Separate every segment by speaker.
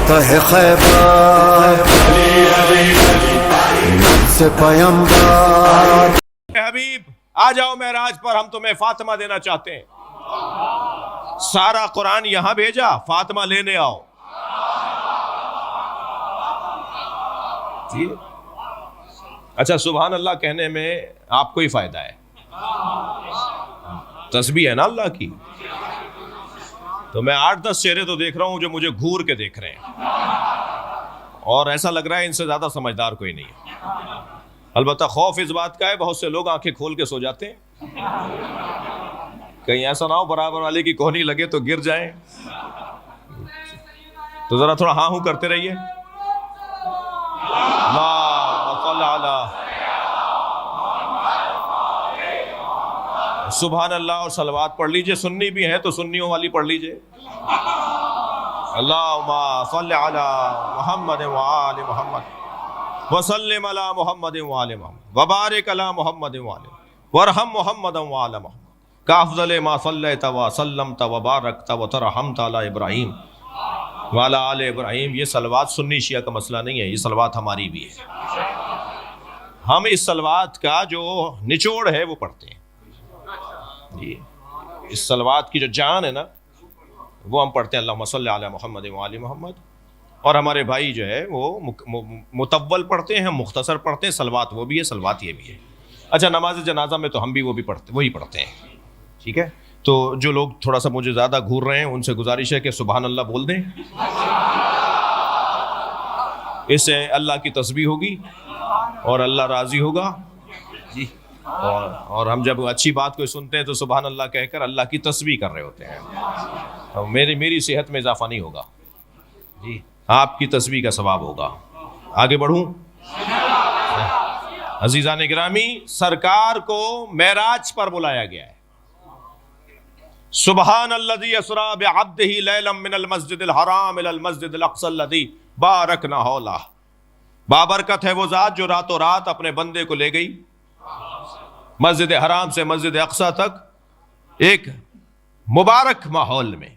Speaker 1: فتح خیبر سے پیمبر.
Speaker 2: حبیب آ جاؤ معراج پر، ہم تمہیں فاطمہ دینا چاہتے ہیں. سارا قرآن یہاں بھیجا، فاطمہ لینے آؤ. جی اچھا، سبحان اللہ کہنے میں آپ کو ہی فائدہ ہے، تسبیح ہے نا اللہ کی. تو میں 8-10 چہرے تو دیکھ رہا ہوں جو مجھے گھور کے دیکھ رہے ہیں، اور ایسا لگ رہا ہے ان سے زیادہ سمجھدار کوئی نہیں ہے. البتہ خوف اس بات کا ہے بہت سے لوگ آنکھیں کھول کے سو جاتے ہیں، کہیں ایسا نہ ہو برابر والے کی کوہنی لگے تو گر جائیں. تو ذرا تھوڑا ہاں ہوں کرتے رہیے. اللہم صل علی سبحان اللہ، اور صلوات پڑھ لیجئے. سنی بھی ہیں تو سنیوں والی پڑھ لیجئے. اللہم صل علی محمد وآل محمد وسلم علی محمد وآل محمد وبارک علی محمد وآل وارحم محمد وآل محمد کافضل ما صلیت وسلمت وبارکت وترحمت علی ابراہیم وعلی آل ابراہیم. یہ صلوات سنی شیعہ کا مسئلہ نہیں ہے، یہ صلوات ہماری بھی ہے. ہم اس صلوات کا جو نچوڑ ہے وہ پڑھتے ہیں. جی اس صلوات کی جو جان ہے نا وہ ہم پڑھتے ہیں اللہم صلی علی محمد وآل محمد. اور ہمارے بھائی جو ہے وہ مطول پڑھتے ہیں، مختصر پڑھتے ہیں. صلوات وہ بھی ہے، صلوات یہ بھی ہے. اچھا، نماز جنازہ میں تو ہم بھی وہی پڑھتے ہیں. ٹھیک ہے، تو جو لوگ تھوڑا سا مجھے زیادہ گھور رہے ہیں ان سے گزارش ہے کہ سبحان اللہ بول دیں. اس سے اللہ کی تسبیح ہوگی اور اللہ راضی ہوگا. جی اور ہم جب اچھی بات کوئی سنتے ہیں تو سبحان اللہ کہہ کر اللہ کی تسبیح کر رہے ہوتے ہیں. تو میری صحت میں اضافہ نہیں ہوگا، جی آپ کی تسبیح کا ثواب ہوگا. آگے بڑھوں. عزیزان گرامی، سرکار کو معراج پر بلایا گیا ہے. سبحان الذی اسریٰ بعبدہ لیلا من المسجد الحرام الی المسجد الاقصی الذی بارکنا حولہ. بابرکت ہے وہ ذات جو راتوں رات اپنے بندے کو لے گئی مسجد حرام سے مسجد اقصی تک ایک مبارک ماحول میں.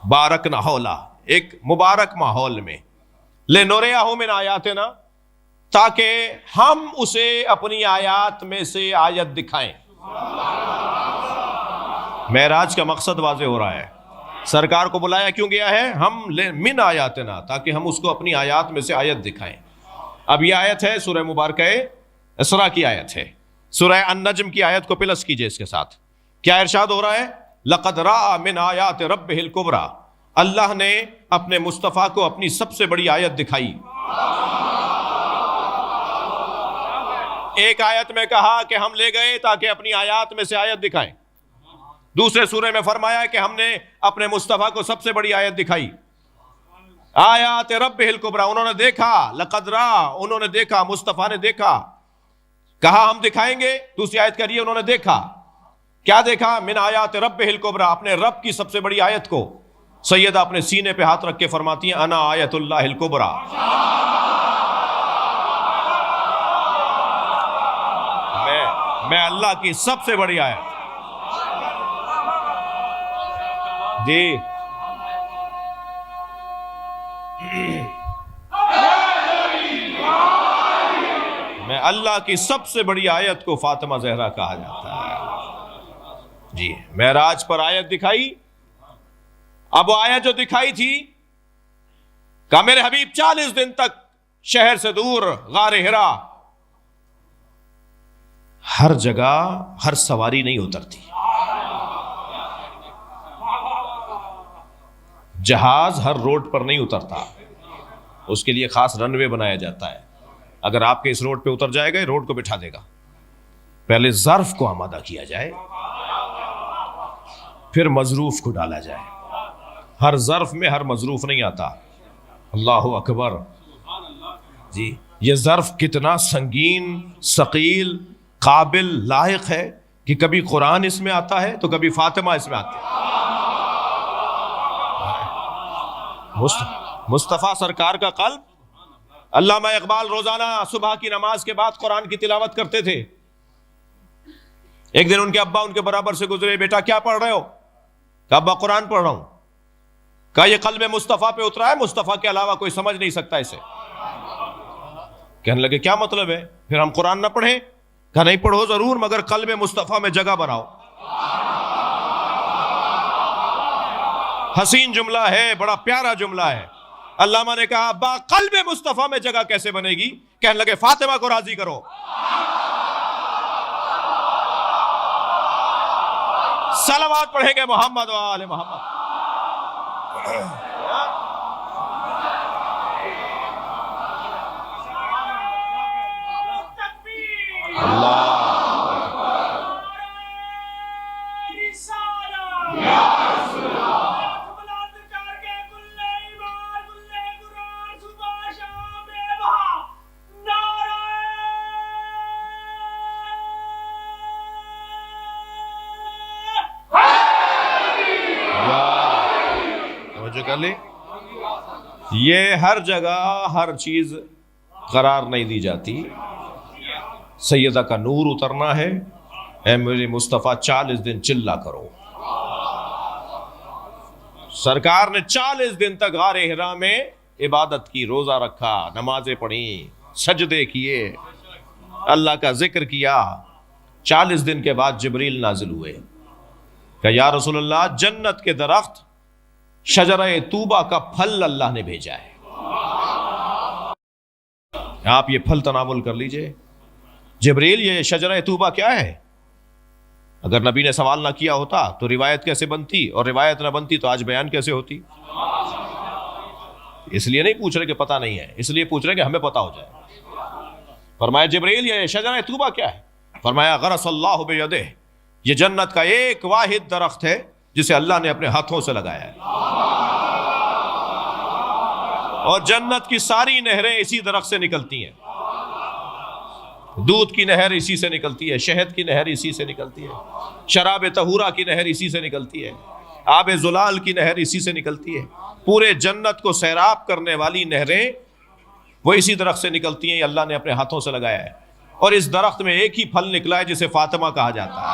Speaker 2: بارکنا حولہ، ایک مبارک ماحول میں. لنریہ من آیاتنا، تاکہ ہم اسے اپنی آیات میں سے آیت دکھائیں. معراج کا مقصد واضح ہو رہا ہے. سرکار کو بلایا کیوں گیا ہے؟ ہم من آیاتنا، تاکہ ہم اس کو اپنی آیات میں سے آیت دکھائیں. اب یہ آیت ہے سورہ مبارکہ اسراء کی آیت ہے. سورہ النجم کی آیت کو پلس کیجئے اس کے ساتھ. کیا ارشاد ہو رہا ہے؟ لقد رأى من آیات ربہ الکبریٰ. اللہ نے اپنے مصطفیٰ کو اپنی سب سے بڑی آیت دکھائی. ایک آیت میں کہا کہ ہم لے گئے تاکہ اپنی آیات میں سے آیت دکھائیں. دوسرے سورے میں فرمایا کہ ہم نے اپنے مصطفیٰ کو سب سے بڑی آیت دکھائی. آیات ربہ الکبریٰ، انہوں نے دیکھا. لقد رأى، انہوں نے دیکھا، مصطفیٰ نے دیکھا. کہا ہم دکھائیں گے. دوسری آیت کریے انہوں نے دیکھا. کیا دیکھا؟ من آیات ربہ الکبریٰ، اپنے رب کی سب سے بڑی آیت کو. سیدہ اپنے سینے پہ ہاتھ رکھ کے فرماتی ہیں انا آیت اللہ الکبریٰ. میں اللہ کی سب سے بڑی آیت. جی میں اللہ کی سب سے بڑی آیت کو فاطمہ زہرا کہا جاتا ہے. جی معراج پر آیت دکھائی. اب وہ آیت جو دکھائی تھی، کہا میرے حبیب 40 دن تک شہر سے دور غار حرا، ہر جگہ ہر سواری نہیں اترتی. جہاز ہر روڈ پر نہیں اترتا، اس کے لیے خاص رن وے بنایا جاتا ہے. اگر آپ کے اس روڈ پہ اتر جائے گا روڈ کو بٹھا دے گا. پہلے ظرف کو آمادہ کیا جائے، پھر مظروف کو ڈالا جائے. ہر ظرف میں ہر مظروف نہیں آتا. اللہ اکبر. جی یہ ظرف کتنا سنگین، ثقیل، قابل، لائق ہے کہ کبھی قرآن اس میں آتا ہے تو کبھی فاطمہ اس میں آتی ہے. مصطفیٰ سرکار کا قلب. علامہ اقبال روزانہ صبح کی نماز کے بعد قرآن کی تلاوت کرتے تھے. ایک دن ان کے ابا ان کے برابر سے گزرے. بیٹا کیا پڑھ رہے ہو؟ کہ ابا قرآن پڑھ رہا ہوں. کہا یہ قلب مصطفیٰ پہ اترا ہے، مصطفیٰ کے علاوہ کوئی سمجھ نہیں سکتا اسے۔ کہنے لگے کیا مطلب ہے؟ پھر ہم قرآن نہ پڑھیں؟ کہا نہیں پڑھو ضرور، مگر قلب مصطفیٰ میں جگہ بناؤ۔ حسین جملہ ہے، بڑا پیارا جملہ ہے۔ علامہ نے کہا ابا قلب مصطفیٰ میں جگہ کیسے بنے گی؟ کہنے لگے فاطمہ کو راضی کرو۔ صلوات پڑھیں گے محمد و آل محمد۔ یہ ہر جگہ ہر چیز قرار نہیں دی جاتی۔ سیدہ کا نور اترنا ہے، اے میرے مصطفیٰ 40 دن چلا کرو۔ سرکار نے 40 دن تک غار حرا میں عبادت کی، روزہ رکھا، نمازیں پڑھیں، سجدے کیے، اللہ کا ذکر کیا۔ 40 دن کے بعد جبریل نازل ہوئے کہ یا رسول اللہ جنت کے درخت شجرہ طوبہ کا پھل اللہ نے بھیجا ہے، آپ یہ پھل تناول کر لیجئے۔ جبریل یہ شجرہ طوبہ کیا ہے؟ اگر نبی نے سوال نہ کیا ہوتا تو روایت کیسے بنتی، اور روایت نہ بنتی تو آج بیان کیسے ہوتی؟ اس لیے نہیں پوچھ رہے کہ پتہ نہیں ہے، اس لیے پوچھ رہے کہ ہمیں پتہ ہو جائے۔ فرمایا جبریل یہ شجرہ طوبہ کیا ہے؟ فرمایا غرس اللہ بیدہ، یہ جنت کا ایک واحد درخت ہے جسے اللہ نے اپنے ہاتھوں سے لگایا ہے، اور جنت کی ساری نہریں اسی درخت سے نکلتی ہیں۔ دودھ کی نہر اسی سے نکلتی ہے، شہد کی نہر اسی سے نکلتی ہے، شراب طہورہ کی نہر اسی سے نکلتی ہے، آب زلال کی نہر اسی سے نکلتی ہے۔ پورے جنت کو سیراب کرنے والی نہریں وہ اسی درخت سے نکلتی ہیں، یہ اللہ نے اپنے ہاتھوں سے لگایا ہے۔ اور اس درخت میں ایک ہی پھل نکلا ہے جسے فاطمہ کہا جاتا ہے۔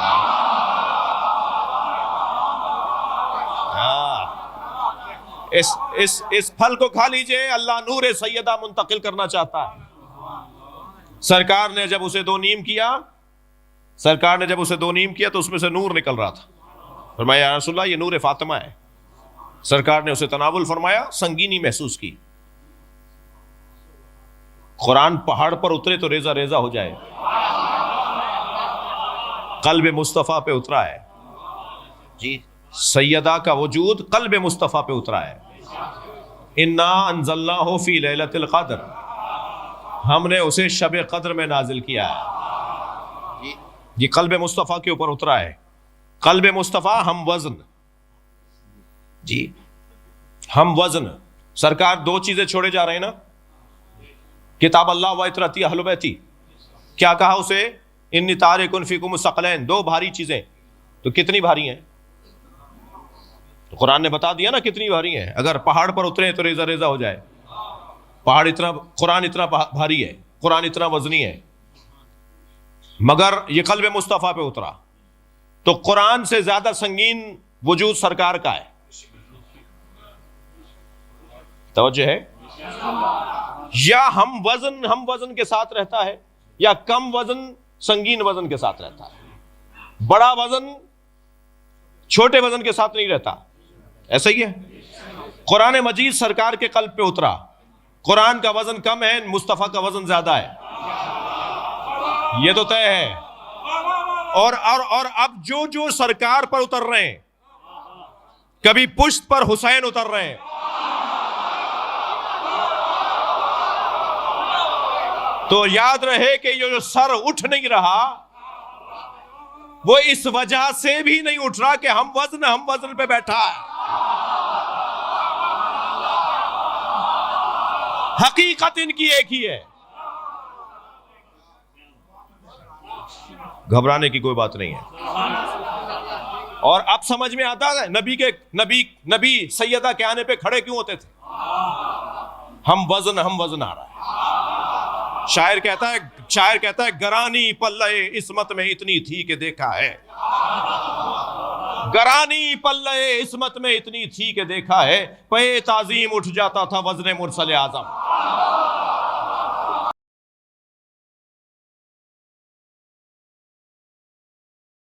Speaker 2: اس پھل کو کھا لیجئے، اللہ نور سیدہ منتقل کرنا چاہتا ہے۔ سرکار نے جب اسے دو نیم کیا تو اس میں سے نور نکل رہا تھا۔ فرمایا یا رسول اللہ یہ نور فاطمہ ہے۔ سرکار نے اسے تناول فرمایا، سنگینی محسوس کی۔ قرآن پہاڑ پر اترے تو ریزہ ریزہ ہو جائے، قلب مصطفیٰ پہ اترا ہے جی۔ سیدہ کا وجود قلب مصطفیٰ پہ اترا ہے۔ انا انزلناہ فی لیلۃ القدر، ہم نے اسے شب قدر میں نازل کیا ہے۔ یہ قلب مصطفیٰ کے اوپر اترا ہے۔ قلب مصطفیٰ ہم وزن جی، ہم وزن۔ سرکار دو چیزیں چھوڑے جا رہے ہیں نا، کتاب اللہ و اطرتی اہل بیتی۔ کیا کہا اسے؟ انی تارک فیکم الثقلین، دو بھاری چیزیں۔ تو کتنی بھاری ہیں؟ تو قرآن نے بتا دیا نا کتنی بھاری ہیں۔ اگر پہاڑ پر اترے تو ریزہ ریزہ ہو جائے۔ قرآن اتنا بھاری ہے، قرآن اتنا وزنی ہے، مگر یہ قلب مصطفیٰ پہ اترا تو قرآن سے زیادہ سنگین وجود سرکار کا ہے۔ توجہ ہے؟ یا ہم وزن کے ساتھ رہتا ہے، یا کم وزن سنگین وزن کے ساتھ رہتا ہے۔ بڑا وزن چھوٹے وزن کے ساتھ نہیں رہتا، ایسا ہی ہے۔ قرآن مجید سرکار کے قلب پہ اترا، قرآن کا وزن کم ہے، مصطفیٰ کا وزن زیادہ ہے، یہ تو طے ہے۔ اور اب جو سرکار پر اتر رہے ہیں، کبھی پشت پر حسین اتر رہے ہیں، تو یاد رہے کہ یہ جو سر اٹھ نہیں رہا وہ اس وجہ سے بھی نہیں اٹھ رہا کہ ہم وزن پہ بیٹھا ہے۔ حقیقت ان کی ایک ہی ہے، گھبرانے کی کوئی بات نہیں ہے۔ اور اب سمجھ میں آتا ہے نبی سیدہ کے آنے پہ کھڑے کیوں ہوتے تھے؟ ہم وزن آ رہا ہے۔ شاعر کہتا ہے گرانی پلے عصمت میں اتنی تھی کہ دیکھا ہے، گرانی پلے عصمت میں اتنی تھی کہ دیکھا ہے پے تعظیم اٹھ جاتا تھا وزن مرسل اعظم.